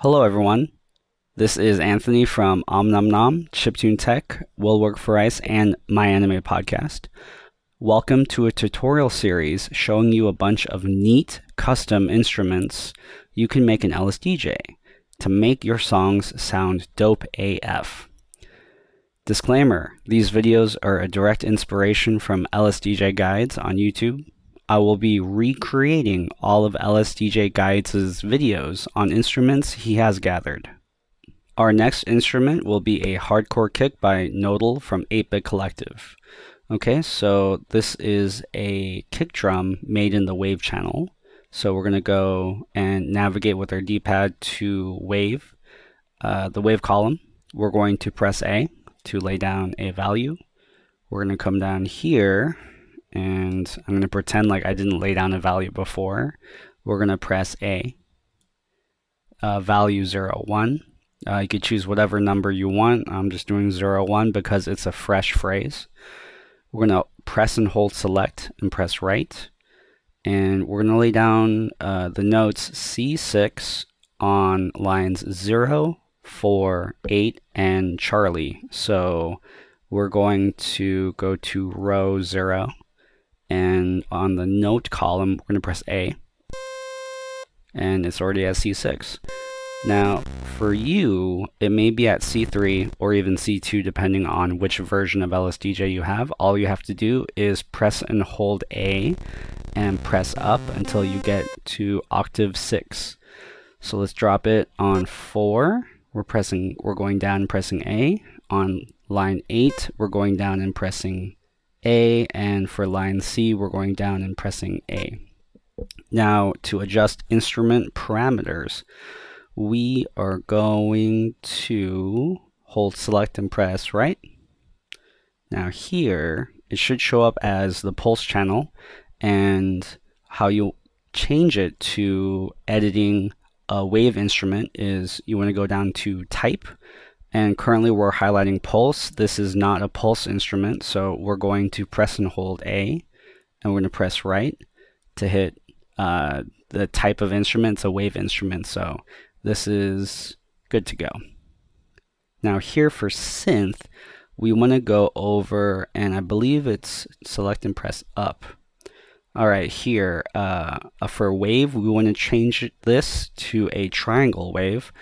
Hello everyone, this is Anthony from OhmNohmNohm, Chiptune Tech, Will Work for Ice, and My Anime Podcast. Welcome to a tutorial series showing you a bunch of neat custom instruments you can make in LSDj to make your songs sound dope AF. Disclaimer, these videos are a direct inspiration from LSDj Guides on YouTube. I will be recreating all of LSDj Guides' videos on instruments he has gathered. Our next instrument will be a hardcore kick by n0dl from 8-Bit Collective. Okay, so this is a kick drum made in the WAV channel. So we're going to go and navigate with our D-pad to WAV, the WAV column. We're going to press A to lay down a value. We're going to come down here, and I'm going to pretend like I didn't lay down a value before. We're going to press A, value 0, 1. You could choose whatever number you want. I'm just doing 0, 1 because it's a fresh phrase. We're going to press and hold select and press right. And we're going to lay down the notes C6 on lines 0, 4, 8, and Charlie. So we're going to go to row 0. And on the note column, we're going to press A, and it's already at C6. Now, for you, it may be at C3 or even C2, depending on which version of LSDj you have. All you have to do is press and hold A and press up until you get to octave 6. So let's drop it on 4. We're going down and pressing A. On line 8, we're going down and pressing A, and for line C, we're going down and pressing A. Now, to adjust instrument parameters, we are going to hold select and press right. Now here, it should show up as the pulse channel, and how you change it to editing a WAV instrument is you want to go down to type. And currently we're highlighting pulse. This is not a pulse instrument, so we're going to press and hold A, and we're going to press right to hit the type of instrument. It's a WAV instrument, so this is good to go. Now here for synth, we want to go over, and I believe it's select and press up. All right, here for wave, we want to change this to a triangle wave.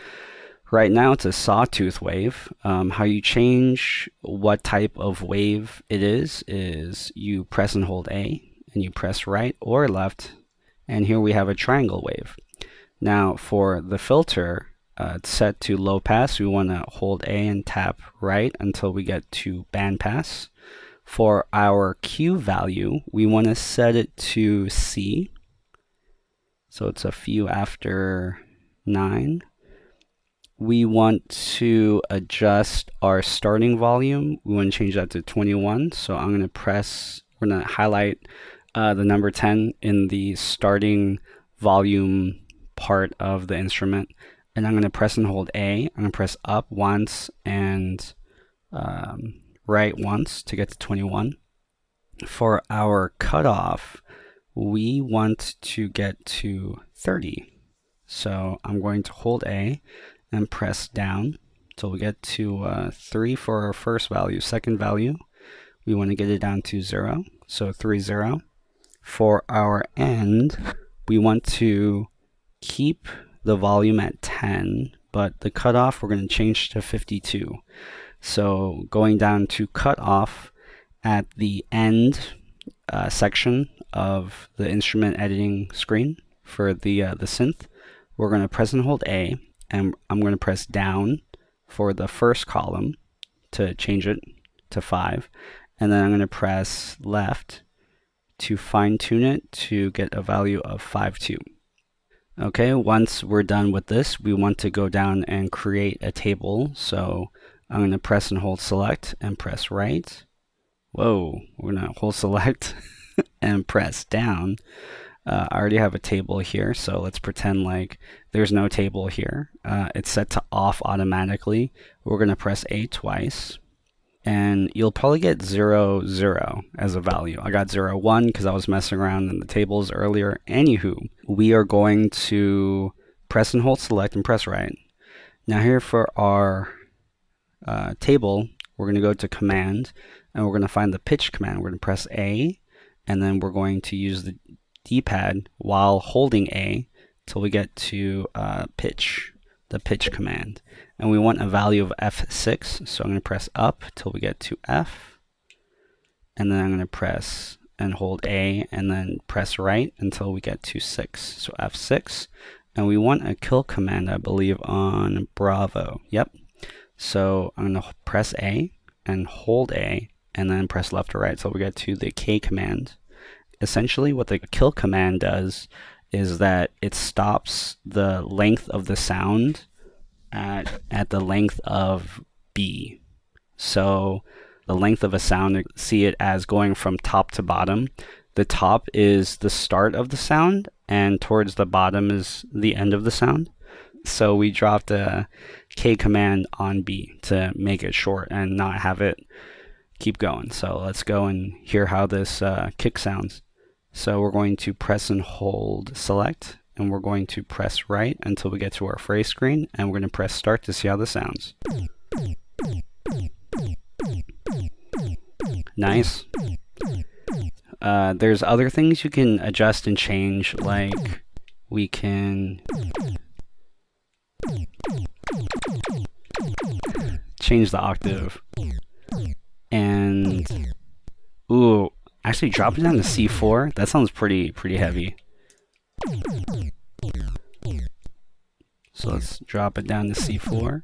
Right now it's a sawtooth wave. How you change what type of wave it is you press and hold A, and you press right or left, and here we have a triangle wave. Now for the filter, it's set to low pass. We want to hold A and tap right until we get to band pass. For our Q value, we want to set it to C. So it's a few after 9. We want to adjust our starting volume. We want to change that to 21. So I'm going to highlight the number 10 in the starting volume part of the instrument. And I'm going to press and hold A. I'm going to press up once and right once to get to 21. For our cutoff, we want to get to 30. So I'm going to hold A and press down till we get to 3 for our first value. Second value, we want to get it down to 0, so 3, 0. For our end, we want to keep the volume at 10, but the cutoff we're going to change to 52. So going down to cutoff at the end section of the instrument editing screen for the synth, we're going to press and hold A, and I'm going to press down for the first column to change it to 5, and then I'm going to press left to fine tune it to get a value of 5.2. Okay, once we're done with this, we want to go down and create a table. So I'm going to press and hold select and press right. Whoa, we're going to hold select and press down. I already have a table here, so let's pretend like there's no table here. It's set to off automatically. We're going to press A twice, and you'll probably get 0, 0 as a value. I got 0, 1 because I was messing around in the tables earlier. Anywho, we are going to press and hold select and press right. Now here for our table, we're going to go to command, and we're going to find the pitch command. We're going to press A, and then we're going to use the D-pad while holding A till we get to pitch, the pitch command. And we want a value of F6, so I'm going to press up till we get to F, and then I'm going to press and hold A, and then press right until we get to 6, so F6. And we want a kill command, I believe, on Bravo. Yep. So I'm going to press A and hold A, and then press left or right till we get to the K command. Essentially, what the kill command does is that it stops the length of the sound at the length of B. So the length of a sound, see it as going from top to bottom. The top is the start of the sound, and towards the bottom is the end of the sound. So we dropped a K command on B to make it short and not have it keep going. So let's go and hear how this kick sounds. So we're going to press and hold select, and we're going to press right until we get to our phrase screen, and we're going to press start to see how this sounds. Nice. There's other things you can adjust and change, like we can change the octave, and ooh, actually drop it down to C4. That sounds pretty heavy. So let's drop it down to C4.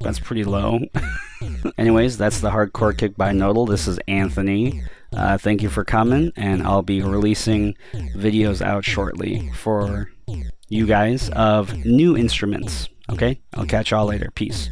That's pretty low. Anyways, that's the hardcore kick by n0dl. This is Anthony. Thank you for coming, and I'll be releasing videos out shortly for you guys of new instruments. Okay? I'll catch y'all later. Peace.